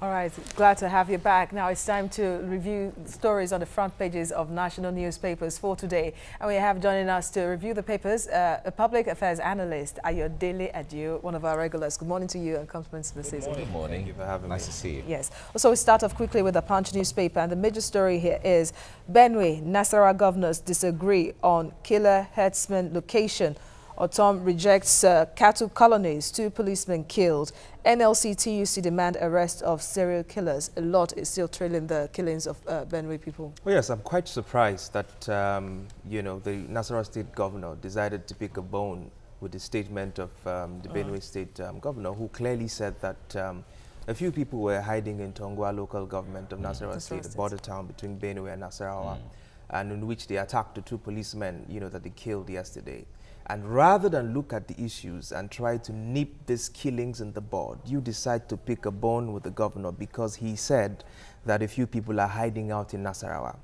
All right, glad to have you back. Now it's time to review stories on the front pages of national newspapers for today. And we have joining us to review the papers, a public affairs analyst, Ayodele Adio, one of our regulars. Good morning to you and compliments to the season. Good morning. Thank you for having me. Nice to see you. Yes. So we start off quickly with the Punch newspaper, and the major story here is Benue, Nasarawa governors disagree on killer herdsman location. Otom rejects cattle colonies, 2 policemen killed. NLC TUC demand arrest of serial killers. A lot is still trailing the killings of Benue people. Well, yes, I'm quite surprised that, you know, the Nasarawa state governor decided to pick a bone with the statement of the Benue state governor, who clearly said that a few people were hiding in Tongwa local government of Nasarawa state, a border town between Benue and Nasarawa, and in which they attacked the 2 policemen, you know, that they killed yesterday. And rather than look at the issues and try to nip these killings in the bud, you decide to pick a bone with the governor because he said that a few people are hiding out in Nasarawa.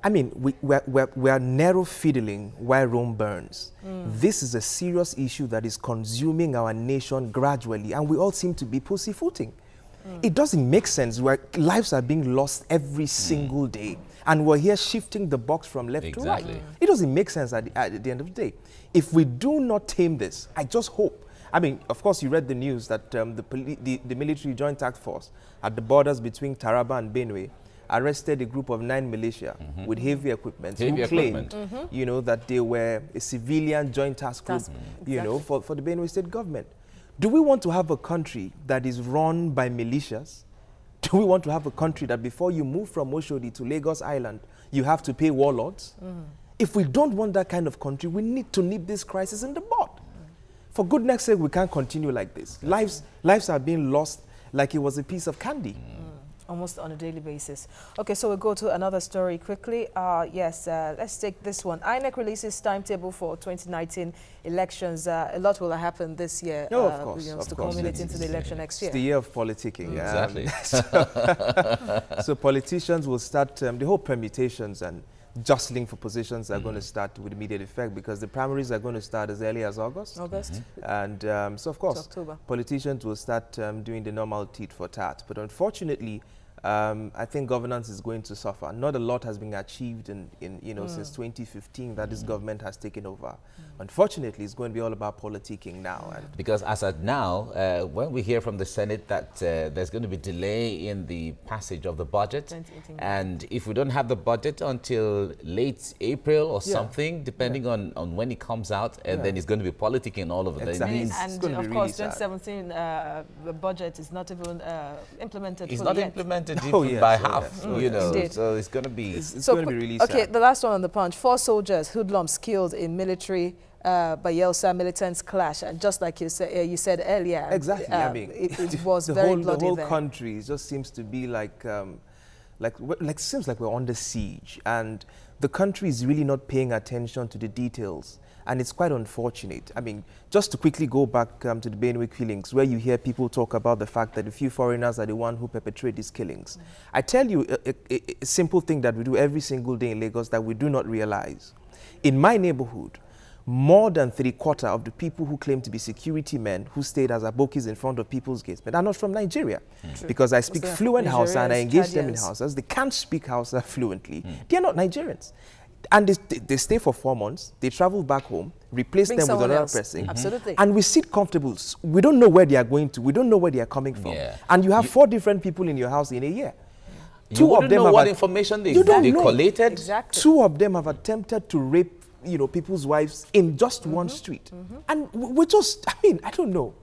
I mean, we are narrow fiddling while Rome burns. This is a serious issue that is consuming our nation gradually, and we all seem to be pussyfooting. It doesn't make sense where lives are being lost every single day, and we're here shifting the box from left to right. It doesn't make sense at the end of the day. If we do not tame this, I just hope. I mean, of course, you read the news that the military joint task force at the borders between Taraba and Benue arrested a group of 9 militia with heavy equipment who claimed, you know, that they were a civilian joint task group, you know, for the Benue state government. Do we want to have a country that is run by militias? Do we want to have a country that before you move from Oshodi to Lagos Island, you have to pay warlords? If we don't want that kind of country, we need to nip this crisis in the bud. For goodness sake, we can't continue like this. Lives are being lost like it was a piece of candy. Almost on a daily basis. Okay, so we'll go to another story quickly. Yes, let's take this one. INEC releases timetable for 2019 elections. A lot will happen this year. No, of course. You know, to culminate into the election next year. It's the year of politicking. Exactly. So politicians will start, the whole permutations and jostling for positions are going to start with immediate effect because the primaries are going to start as early as August. And so, of course, politicians will start doing the normal tit for tat. But unfortunately, I think governance is going to suffer. Not a lot has been achieved in you know, since 2015 that this government has taken over. Unfortunately, it's going to be all about politicking now. And because as at now, when we hear from the Senate that there's going to be delay in the passage of the budget, and if we don't have the budget until late April or something, depending on when it comes out, and then it's going to be politicking all over. Exactly. And of course, 2017, the budget is not even implemented. It's not implemented Oh, by half, you know, Indeed. so it's going to be... It's going to be really sad. Okay, the last one on the Punch. 4 soldiers, hoodlums killed in military Bayelsa militants clash. And just like you said earlier, exactly. I mean, it was very bloody. The whole there. country just seems to be like seems like we're under siege, and the country is really not paying attention to the details. And it's quite unfortunate. I mean, just to quickly go back to the Benue killings, where you hear people talk about the fact that a few foreigners are the one who perpetrate these killings. I tell you a simple thing that we do every single day in Lagos that we do not realize. In my neighborhood, more than 3/4 of the people who claim to be security men who stayed as abokis in front of people's gates are not from Nigeria. Because I speak fluent Hausa and I engage them in Hausas. They can't speak Hausa fluently. They are not Nigerians. And they stay for 4 months, they travel back home, replace them with another person. Absolutely. And we sit comfortable. We don't know where they are going to. We don't know where they are coming from. And you have 4 different people in your house in a year. You wouldn't know what information they collated. Exactly. 2 of them have attempted to rape, you know, people's wives in just one street. And we just, I mean, I don't know.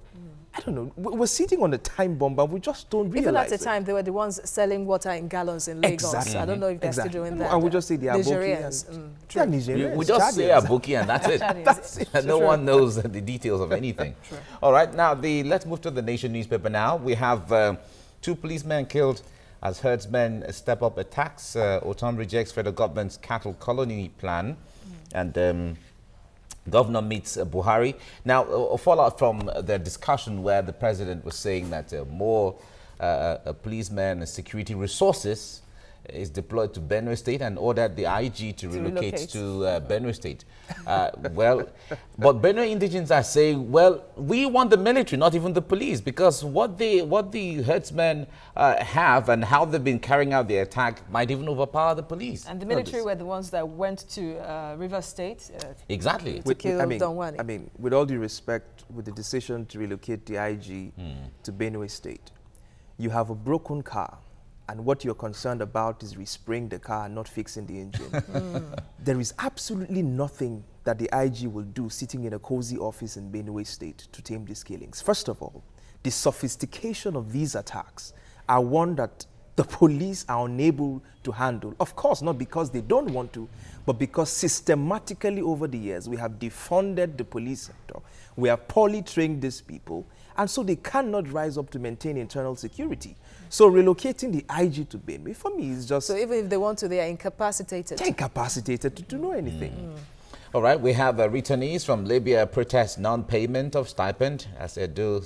We're sitting on a time bomb, but we just don't realize Even at the time, they were the ones selling water in gallons in Lagos. I don't know if they're still doing that. And we just say they are Nigerians. We just say Aboki and that's it. That's it. No one knows the details of anything. All right, now let's move to the Nation newspaper now. We have 2 policemen killed as herdsmen step up attacks. Otom rejects federal government's cattle colony plan. And Governor meets Buhari. Now, a fallout from the discussion where the president was saying that more policemen and security resources is deployed to Benue State and ordered the IG to relocate to Benue State. Well, but Benue indigents are saying, well, we want the military, not even the police, because what the herdsmen have and how they've been carrying out the attack might even overpower the police. And the military were the ones that went to River State. Exactly. To kill Donwani. I mean, with all due respect, with the decision to relocate the IG to Benue State, you have a broken car, and what you're concerned about is respraying the car and not fixing the engine. There is absolutely nothing that the IG will do sitting in a cozy office in Benue State to tame these killings. First of all, the sophistication of these attacks are one that the police are unable to handle. Of course, not because they don't want to, but because systematically over the years, we have defunded the police sector. We have poorly trained these people, and so they cannot rise up to maintain internal security. So relocating the IG to Benue, for me, is just... So even if they want to, they are incapacitated. They're incapacitated to know anything. All right, we have returnees from Libya protest non-payment of stipend as Edo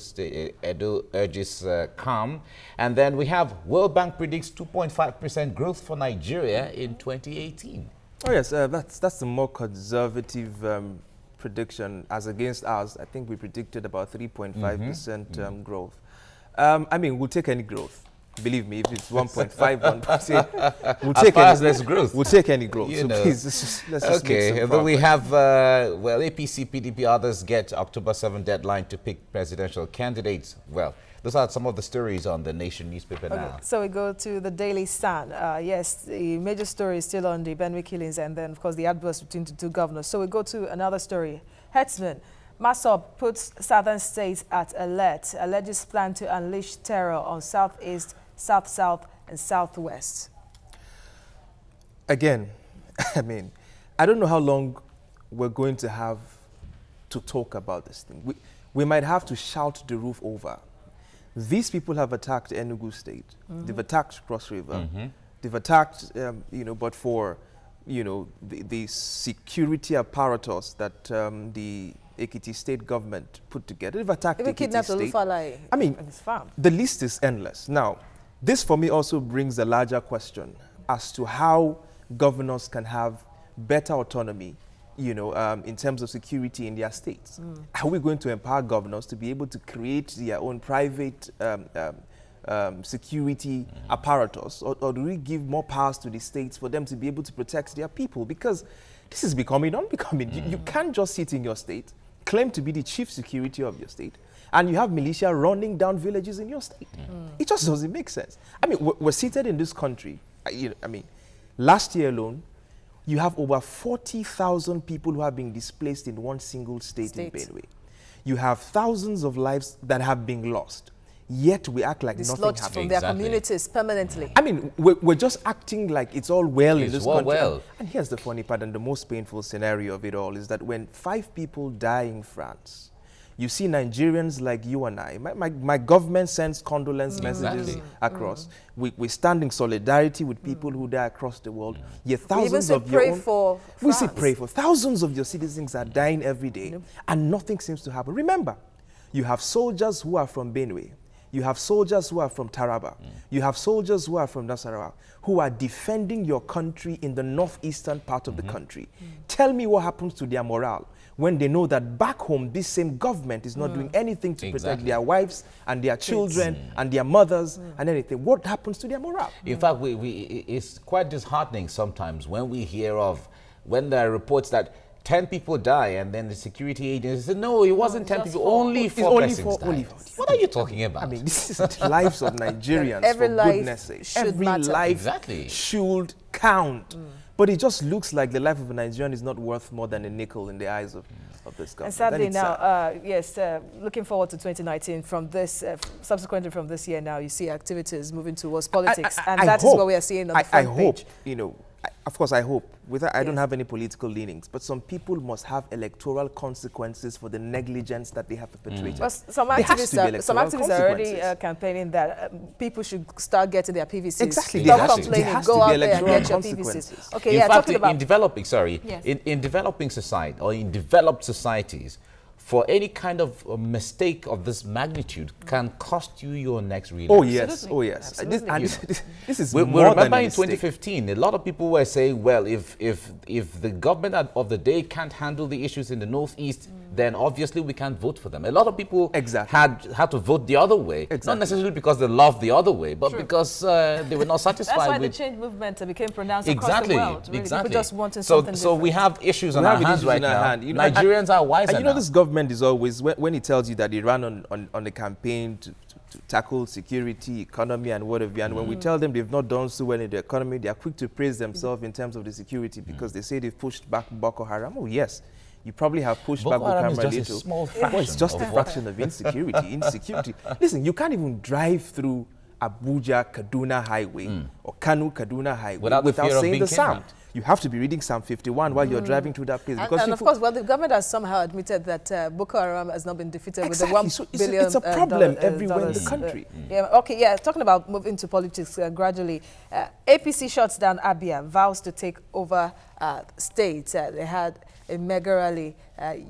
urges calm. And then we have World Bank predicts 2.5% growth for Nigeria in 2018. Oh yes, that's the more conservative prediction as against ours. I think we predicted about 3.5% growth. I mean, we'll take any growth. Believe me, if it's 1.5, we'll take any growth. We'll take any growth. You so know. Please, let's just okay, and then we have, well, APC, PDP, others get October 7 deadline to pick presidential candidates. Well, those are some of the stories on the Nation newspaper now. So we go to the Daily Sun. Yes, the major story is still on the Benue killings and then, of course, the outburst between the two governors. So we go to another story. Herdsmen. Masop puts southern states at alert, alleges plan to unleash terror on southeast, south-south and southwest. Again, I mean, I don't know how long we're going to have to talk about this thing. We might have to shout the roof over. These people have attacked Enugu State. They've attacked Cross River. They've attacked, you know, but for, you know, the security apparatus that the Ekiti state government put together. They've attacked Ekiti state. I mean, the list is endless. Now, this for me also brings a larger question as to how governors can have better autonomy, you know, in terms of security in their states. Are we going to empower governors to be able to create their own private security apparatus, or do we give more powers to the states for them to be able to protect their people? Because this is becoming unbecoming. You can't just sit in your state, claim to be the chief security of your state, and you have militia running down villages in your state. It just doesn't make sense. I mean, we're seated in this country. I mean, last year alone, you have over 40,000 people who have been displaced in one single state in Benue. You have thousands of lives that have been lost. Yet we act like nothing happened. From their communities permanently. I mean, we're just acting like it's all well in this country. And here's the funny part and the most painful scenario of it all is that when 5 people die in France, you see Nigerians like you and I. My government sends condolence messages across. We stand in solidarity with people who die across the world. Yet thousands of your own, we say pray for. Thousands of your citizens are dying every day, and nothing seems to happen. Remember, you have soldiers who are from Benue. You have soldiers who are from Taraba. You have soldiers who are from Nasarawa, who are defending your country in the northeastern part of the country. Tell me what happens to their morale when they know that back home, this same government is not doing anything to protect their wives and their children and their mothers and anything. What happens to their morale? In fact, it's quite disheartening sometimes when we hear of, when there are reports that 10 people die, and then the security agency said, no, it wasn't 10 people, only 4 persons died. What are you talking about? I mean, this is the lives of Nigerians, every for life goodness sake. Should every matter. life should count. But it just looks like the life of a Nigerian is not worth more than a nickel in the eyes of this government. And sadly now, yes, looking forward to 2019 from this, subsequently from this year now, you see activities moving towards politics. And that is what we are seeing on the front page. I hope, you know, of course I hope, I don't have any political leanings, but some people must have electoral consequences for the negligence that they have perpetrated. But some activists are already campaigning that people should start getting their PVCs. Exactly. Stop complaining, go out there and get your PVCs. Okay, in fact, in developing, in developing society or in developed societies, for any kind of mistake of this magnitude can cost you your next re-election. Oh yes, oh yes. This is we more remember than a in mistake. 2015, a lot of people were saying, well, if the government of the day can't handle the issues in the Northeast, then obviously we can't vote for them. A lot of people had to vote the other way, not necessarily because they loved the other way, but because they were not satisfied. That's why with the change movement became pronounced across the world. Really. Exactly. People just wanted something so we have issues on our hands right now. You know, Nigerians are wiser and you know, now. this government is always, when he tells you that he ran on the campaign to tackle security, economy, and whatever, and when we tell them they've not done so well in the economy, they are quick to praise themselves in terms of the security because they say they've pushed back Boko Haram. Oh, yes. You probably have pushed back Boko Haram a little. Just a small fraction. Well, it's just a fraction of insecurity. Listen, you can't even drive through Abuja Kaduna Highway or Kanu Kaduna Highway without saying the psalm. You have to be reading Psalm 51 while you're driving through that place. And of course, well, the government has somehow admitted that Boko Haram has not been defeated with the $1 billion. It's a problem everywhere in the country. Talking about moving to politics gradually, APC shuts down Abia, vows to take over states. They had a mega rally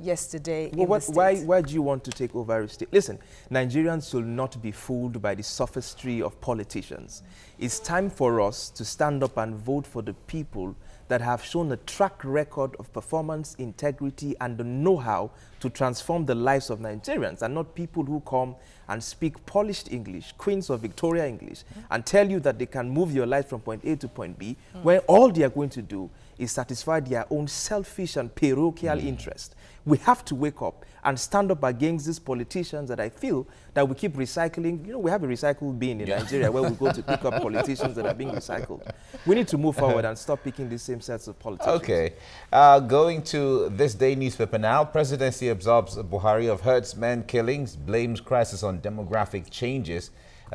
yesterday. Well, why do you want to take over a state? Listen, Nigerians should not be fooled by the sophistry of politicians. It's time for us to stand up and vote for the people that have shown a track record of performance, integrity, and the know-how to transform the lives of Nigerians, and not people who come and speak polished English, Queens of Victoria English, and tell you that they can move your life from point A to point B, when all they are going to do is satisfy their own selfish and parochial interest. We have to wake up and stand up against these politicians that I feel that we keep recycling. You know, we have a recycle bin in Nigeria where we go to pick up politicians that are being recycled. We need to move forward and stop picking the same sets of politicians. Okay. Going to this day newspaper now, presidency absolves Buhari of herdsmen killings, blames crisis on demographic changes.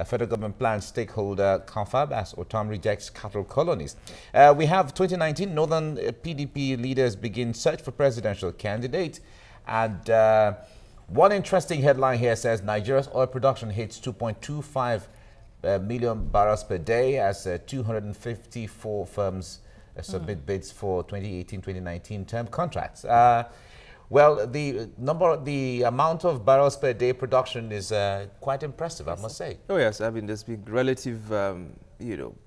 Federal government plans stakeholder confab as Otom rejects cattle colonies. We have 2019, Northern PDP leaders begin search for presidential candidate. And one interesting headline here says Nigeria's oil production hits 2.25 million barrels per day as 254 firms submit bids for 2018-2019 term contracts. Well, the amount of barrels per day production is quite impressive, I must say. Oh yes, I mean there's been relative,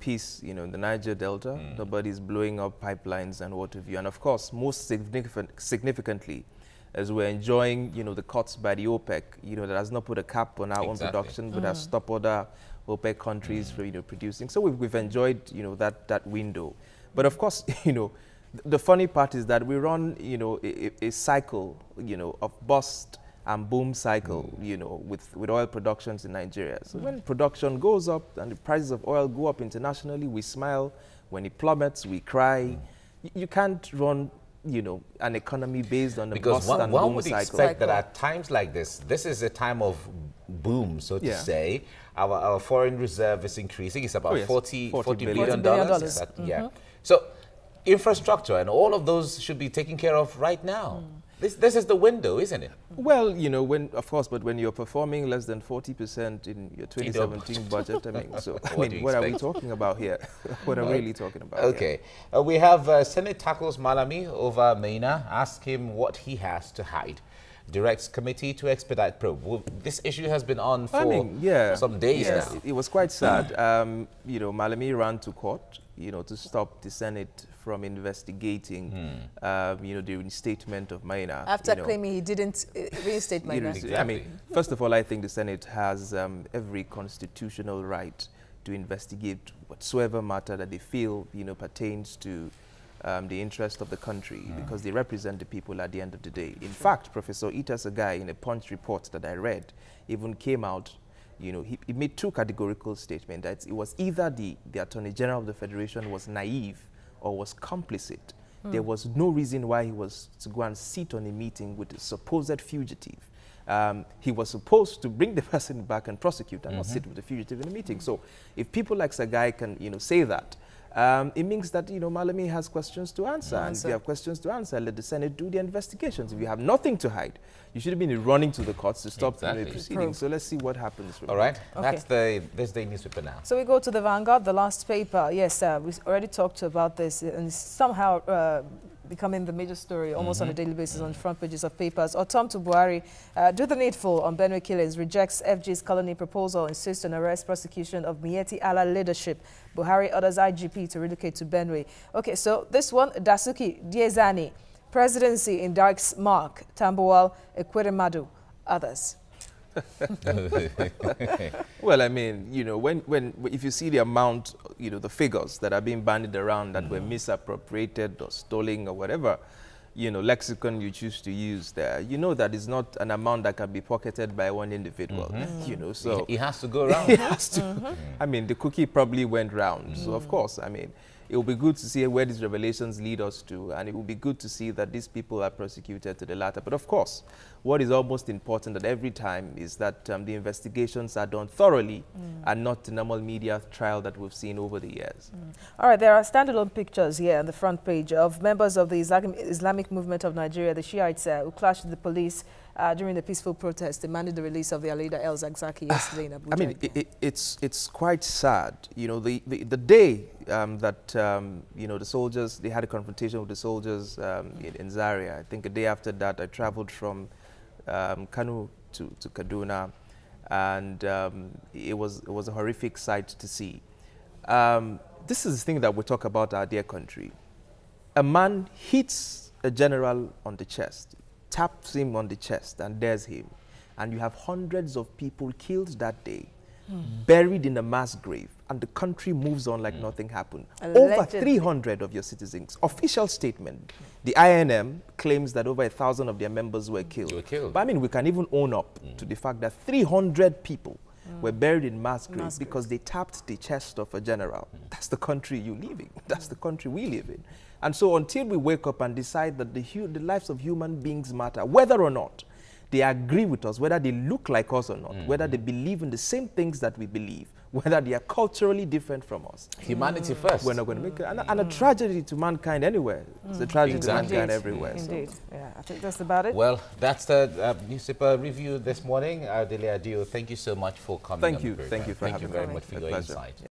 peace, in the Niger Delta. Nobody's blowing up pipelines and what have you. And of course, most significantly, as we're enjoying, the cuts by the OPEC, that has not put a cap on our own production, but has stopped other OPEC countries from, producing. So we've enjoyed, that window. But of course, the funny part is that we run, a cycle, of bust and boom cycle, with oil productions in Nigeria. So when production goes up and the prices of oil go up internationally, we smile. When it plummets, we cry. You can't run, an economy based on the bust and boom cycle. Because one would expect that at times like this is a time of boom, so to say. Our foreign reserve is increasing. It's about $40 billion. So infrastructure and all of those should be taken care of right now. This is the window, isn't it? Well, but when you're performing less than 40% in your 2017 budget, what are we talking about here? What are we really talking about? Okay. We have Senate tackles Malami over Maina, ask him what he has to hide. Directs committee to expedite probe. Well, this issue has been on for some days now. It was quite sad. Malami ran to court, to stop the Senate from investigating, the reinstatement of Maina. After claiming he didn't reinstate Maina. Exactly. First of all, I think the Senate has every constitutional right to investigate whatsoever matter that they feel, pertains to the interest of the country, because they represent the people at the end of the day. In fact, Professor Ita Sagai, in a Punch report that I read, even came out, he made two categorical statements. That it was either the Attorney General of the Federation was naive or was complicit. There was no reason why he was to go and sit on a meeting with a supposed fugitive. He was supposed to bring the person back and prosecute and not sit with the fugitive in a meeting. So if people like Sagai can, say that, it means that, Malami has questions to answer. And if you have questions to answer, let the Senate do the investigations. If you have nothing to hide, you should have been running to the courts to stop the proceedings. So let's see what happens. All right. That's this day newspaper now. So we go to the Vanguard, the last paper. Yes, we already talked about this, and somehow becoming the major story almost on a daily basis on the front pages of papers. Otom to Buhari, do the needful on Benue killings, rejects FG's colony proposal, insists on arrest prosecution of Miyetti Allah leadership. Buhari orders IGP to relocate to Benue. Okay, so this one, Dasuki Diezani, presidency in Dark's mark, Tambuwal, Ekweremadu, others. Well, I mean, you know, if you see the amount, you know, the figures that are being bandied around that were misappropriated or stolen or whatever, you know, lexicon you choose to use there, you know that is not an amount that can be pocketed by one individual, you know, so... It has to go around. It has to. I mean, the cookie probably went round, so of course, I mean, it will be good to see where these revelations lead us to, and it will be good to see that these people are prosecuted to the latter. But of course, what is almost important at every time is that the investigations are done thoroughly and not the normal media trial that we've seen over the years. All right, there are standalone pictures here on the front page of members of the Islamic movement of Nigeria, the Shiites, who clashed with the police during the peaceful protest, demanded the release of their leader El Zakzaki yesterday in Abuja. I mean, it's quite sad. You know, the day that you know, the soldiers, they had a confrontation with the soldiers in Zaria. I think a day after that, I traveled from Kanu to Kaduna, and it was a horrific sight to see. This is the thing that we talk about our dear country. A man hits a general on the chest, taps him on the chest, and dares him, and you have hundreds of people killed that day, buried in a mass grave, and the country moves on like nothing happened. Over 300 of your citizens, official statement, the INM claims that over 1,000 of their members were killed. But I mean, we can even own up to the fact that 300 people were buried in mass graves because they tapped the chest of a general. That's the country you live in. That's the country we live in. And so until we wake up and decide that the lives of human beings matter, whether or not they agree with us, whether they look like us or not, whether they believe in the same things that we believe, whether they are culturally different from us. Humanity first. We're not going to make it. And a tragedy to mankind anywhere. It's a tragedy to mankind everywhere. Indeed. So. Yeah, I think that's about it. Well, that's the newspaper review this morning. Dele Adio, thank you so much for coming. Thank you. Thank you for having me. Thank you very much for your insight.